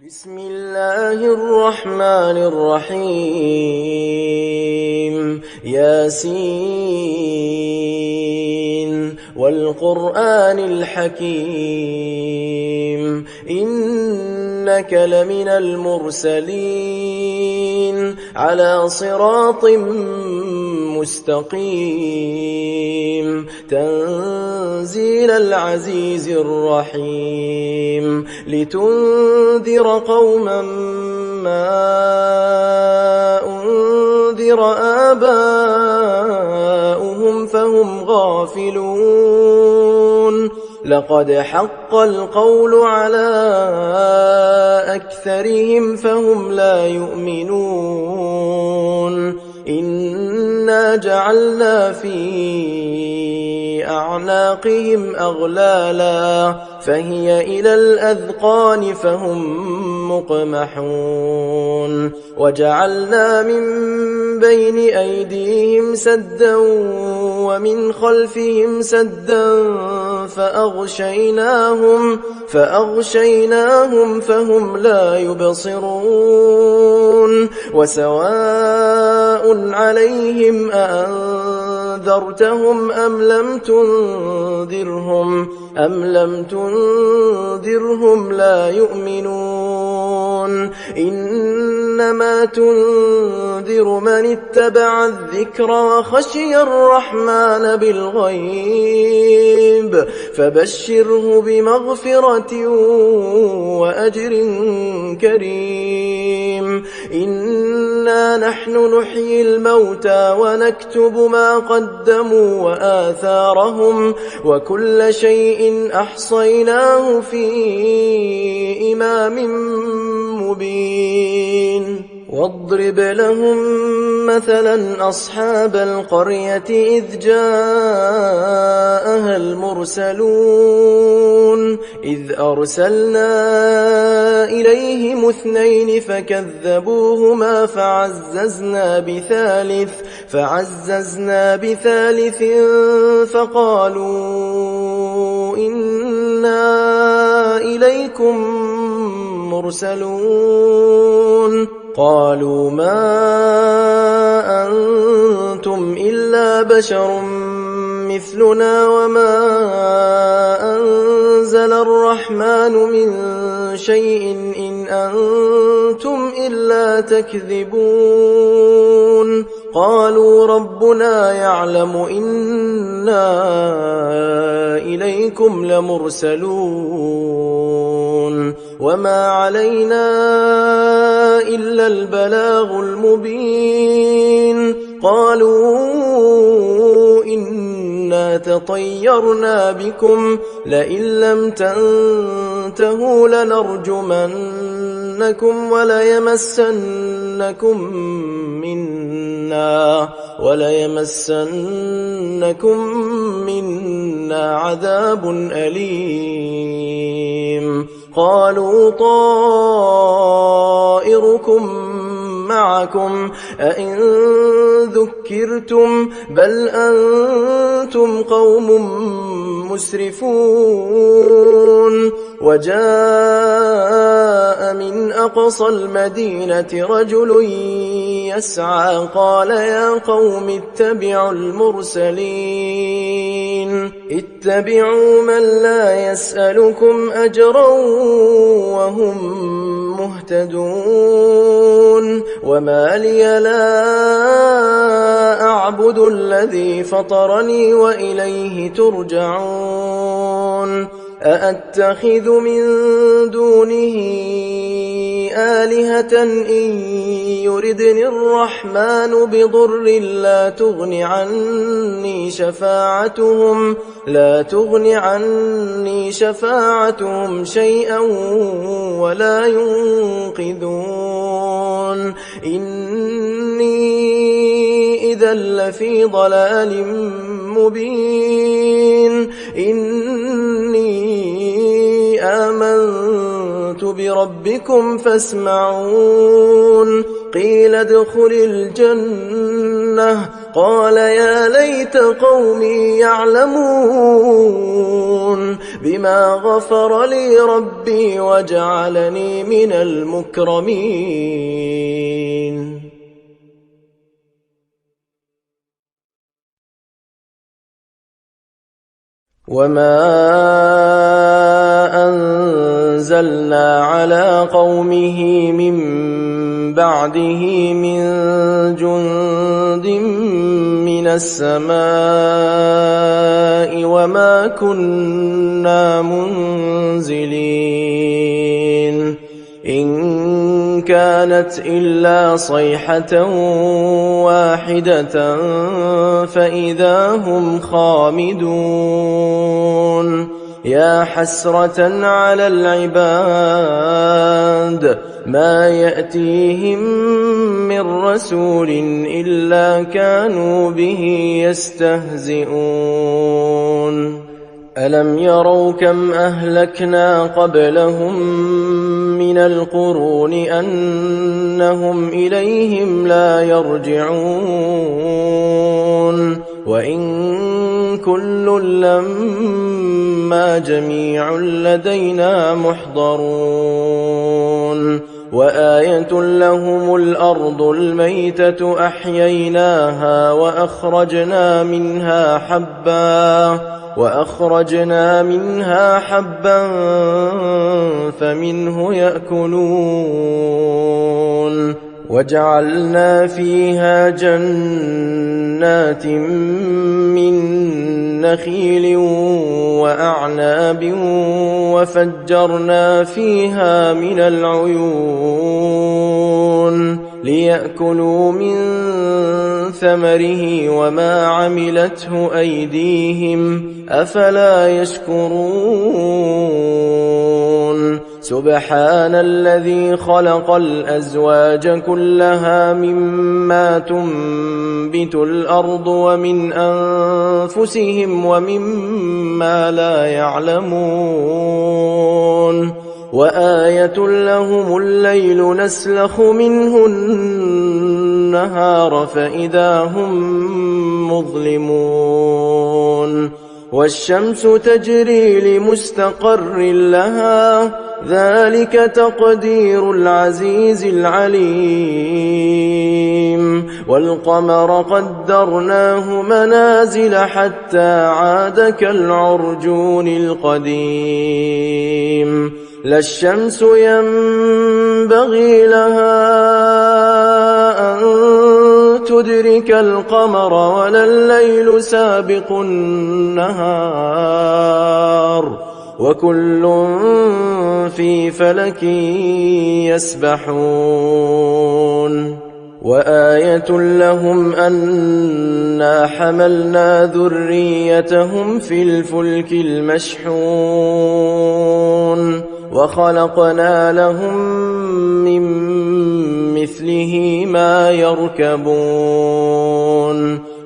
بسم الله الرحمن الرحيم ياسين والقرآن الحكيم إنك لمن المرسلين على صراط مستقيم تنزيل العزيز الرحيم لتنذر قوما ما أنذر آباؤهم فهم غافلون لقد حق القول على أكثرهم فهم لا يؤمنون إنا جعلنا في أعناقهم أغلالا فهي إلى الأذقان فهم مقمحون وجعلنا من بين أيديهم سدا ومن خلفهم سدا فأغشيناهم فهم لا يبصرون وسواء عليهم أأنذرتهم أم لم تنذرهم لا يؤمنون إنما تنذر من اتبع الذكر وخشي الرحمن بالغيب فبشره بمغفرة وأجر كريم إنا نحن نحيي الموتى ونكتب ما قدموا وآثارهم وكل شيء أحصيناه في إمام مبين واضرب لهم مثلا أصحاب القرية إذ جاءها المرسلون إذ أرسلنا إليهم 2 فكذبوهما فعززنا بثالث فقالوا إنا إليكم مرسلون قالوا ما أنتم إلا بشر مثلنا وما أنزل الرحمن من شيء إن أنتم إلا تكذبون قالوا ربنا يعلم إنا إليكم لمرسلون وما علينا إلا البلاغ المبين قالوا إنا تطيرنا بكم لئن لم تنتهوا لنرجمنكم وليمسنكم منا عذاب أليم قالوا طائركم معكم أئن ذكرتم بل أنتم قوم مسرفون وجاء من أقصى المدينة رجل يسعى قال يا قوم اتبعوا المرسلين اتبعوا من لا يسألكم أجرا وهم مهتدون وما لي لا أعبد الذي فطرني وإليه ترجعون أأتخذ من دونه آلهة إن يردني الرحمن بضر لا تغن عني شفاعتهم شيئا ولا ينقذون إني إذا لفي ضلال مبين إني آمنت بربكم فاسمعون قيل ادخل الجنة قال يا ليت قومي يعلمون بما غفر لي ربي وجعلني من المكرمين. وما أنزلنا على قومه من بعده من جند من السماء وما كنا منزلين إن كانت إلا صيحة واحدة فإذا هم خامدون. يا حسرة على العباد ما يأتيهم من رسول إلا كانوا به يستهزئون. ألم يروا كم أهلكنا قبلهم من القرون أنهم إليهم لا يرجعون وإن كل لما جميع لدينا محضرون. وآية لهم الأرض الميتة أحييناها وأخرجنا منها حبا فمنه يأكلون. وجعلنا فيها جنات من نخيل وأعناب وفجرنا فيها من العيون ليأكلوا من ثمره وما عملته أيديهم أفلا يشكرون. سبحان الذي خلق الأزواج كلها مما تنبت الأرض ومن أنفسهم ومما لا يعلمون. وآية لهم الليل نسلخ منه النهار فإذا هم مظلمون. والشمس تجري لمستقر لها ذلك تقدير العزيز العليم. والقمر قدرناه منازل حتى عاد كالعرجون القديم. لا الشمس ينبغي لها أن تدرك القمر ولا الليل سابق النهار وكل في فلك يسبحون. وآية لهم أنا حملنا ذريتهم في الفلك المشحون وخلقنا لهم من مثله ما يركبون.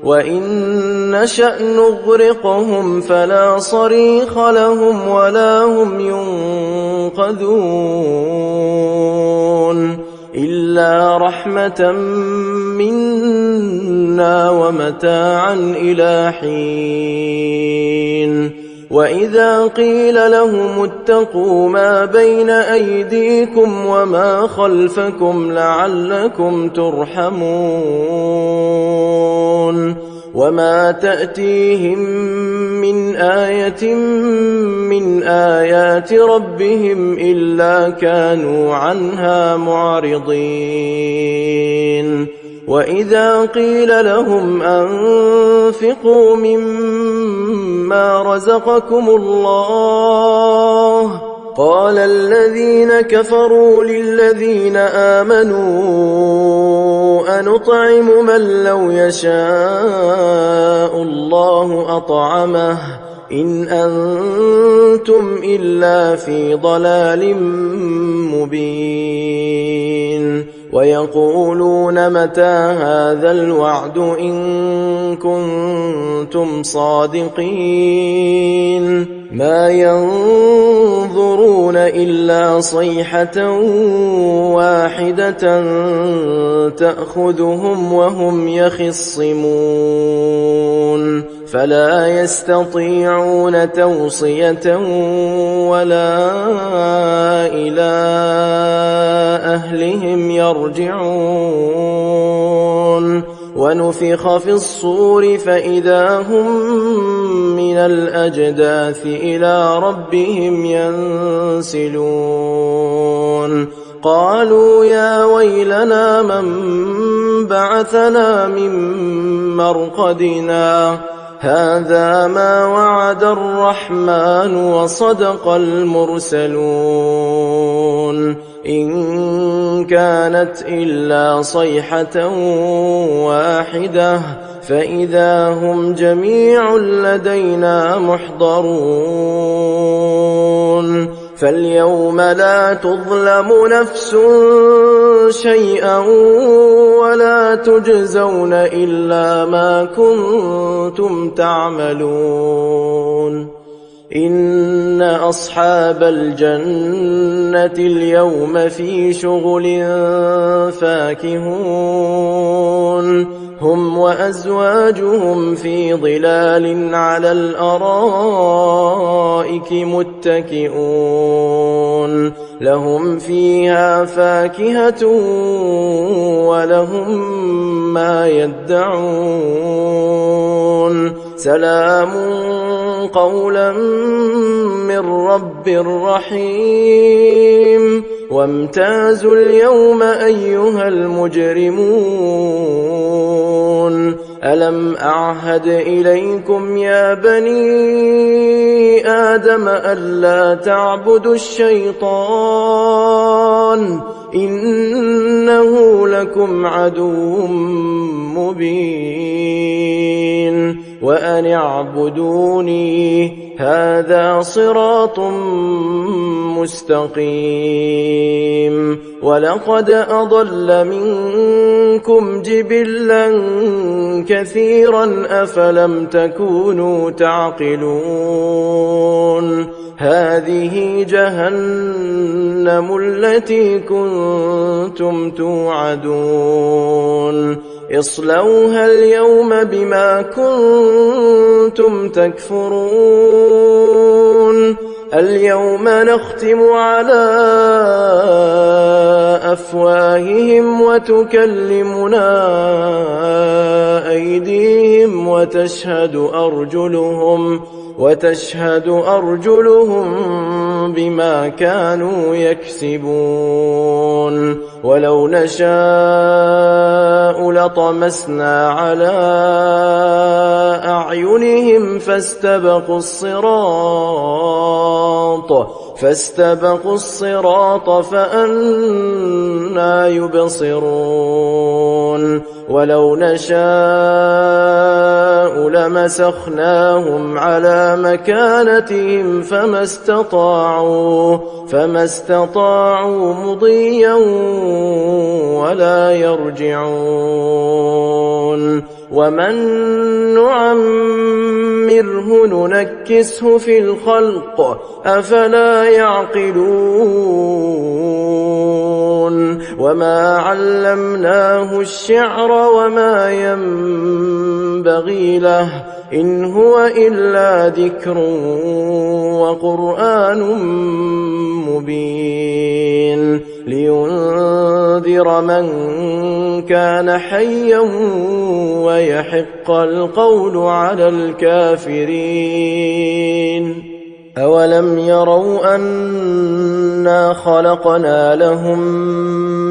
وإن نشأ نغرقهم فلا صريخ لهم ولا هم ينقذون إلا رحمة منا ومتاعا إلى حين. وإذا قيل لهم اتقوا ما بين أيديكم وما خلفكم لعلكم ترحمون وما تأتيهم من آية من آيات ربهم إلا كانوا عنها معرضين. وإذا قيل لهم أنفقوا مما رزقكم الله قال الذين كفروا للذين آمنوا أنطعم من لو يشاء الله أطعمه إن أنتم إلا في ضلال مبين. ويقولون متى هذا الوعد إن كنتم صادقين ما ينظرون إلا صيحة واحدة تأخذهم وهم يخصمون فلا يستطيعون توصية ولا إلى أهلهم يرجعون ونفخ في الصور فإذا هم من الأجداث إلى ربهم ينسلون قالوا يا ويلنا من بعثنا من مرقدنا هذا ما وعد الرحمن وصدق المرسلون إن كانت إلا صيحة واحدة فإذا هم جميع لدينا محضرون فاليوم لا تظلم نفس شيئا ولا تجزون إلا ما كنتم تعملون إن أصحاب الجنة اليوم في شغل فاكهون هم وأزواجهم في ظلال على الأرائك متكئون لهم فيها فاكهة ولهم ما يدعون سلام قولا من رب رحيم وامتازوا اليوم أيها المجرمون ألم أعهد إليكم يا بني آدم ألا تعبدوا الشيطان إنه لكم عدو مبين وأن اعبدوني هذا صراط مستقيم ولقد أضل منكم جبلا كثيرا أفلم تكونوا تعقلون هذه جهنم التي كنتم توعدون اصلوها اليوم بما كنتم تكفرون اليوم نختم على أفواههم وتكلمنا أيديهم وتشهد أرجلهم بما كانوا يكسبون ولو نشاء لطمسنا على أعينهم فاستبقوا الصراط فأنى يبصرون ولو نشاء لمسخناهم على مكانتهم فما استطاعوا مضيا ولا يرجعون ومن نعمره ننكسه في الخلق أفلا يعقلون وما علمناه الشعر وما ينبغي له إن هو إلا ذكر وقرآن مبين لينذر من كان حيا ويحق القول على الكافرين أولم يروا أنا خلقنا لهم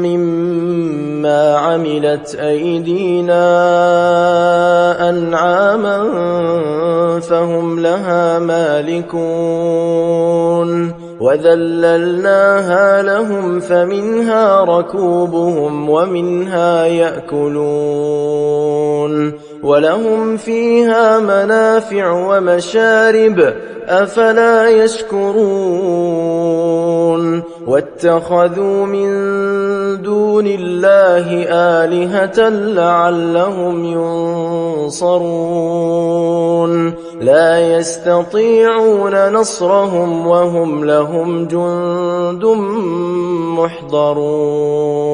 مما عملت أيدينا أنعاما فهم لها مالكون وذللناها لهم فمنها ركوبهم ومنها يأكلون ولهم فيها منافع ومشارب أفلا يشكرون واتخذوا من دون الله آلهة لعلهم ينصرون لا يستطيعون نصرهم وهم لهم جند محضرون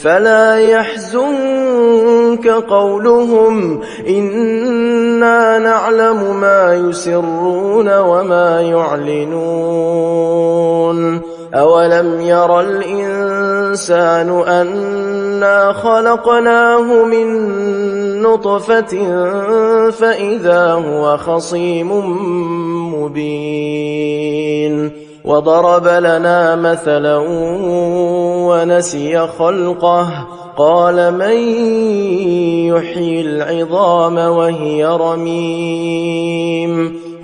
فلا يحزنك قولهم إنا نعلم ما يسرون وما يعلنون أولم ير الإنسان أنا خلقناه من نطفة فإذا هو خصيم مبين وضرب لنا مثلا ونسي خلقه قال من يحيي العظام وهي رميم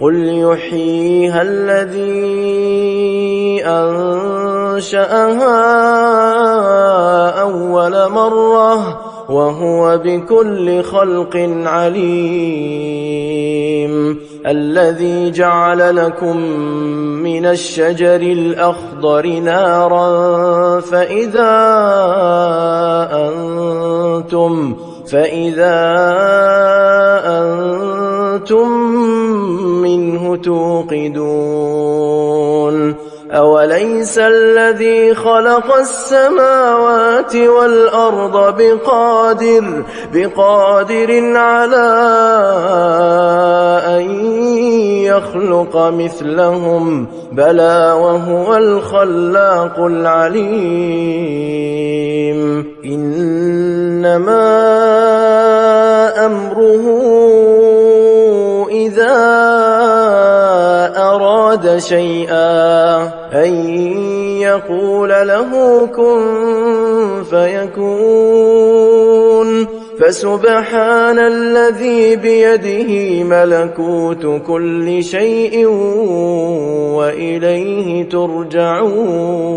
قل يحييها الذي أنشأها أول مرة وهو بكل خلق عليم الذي جعل لكم من الشجر الأخضر نارا فإذا أنتم منه توقدون أوليس الذي خلق السماوات والأرض بقادر على أن يخلق مثلهم بلى وهو الخلاق العليم إنما أمره إذا أراد شيئا أن يقول له كن فيكون فسبحان الذي بيده ملكوت كل شيء وإليه ترجعون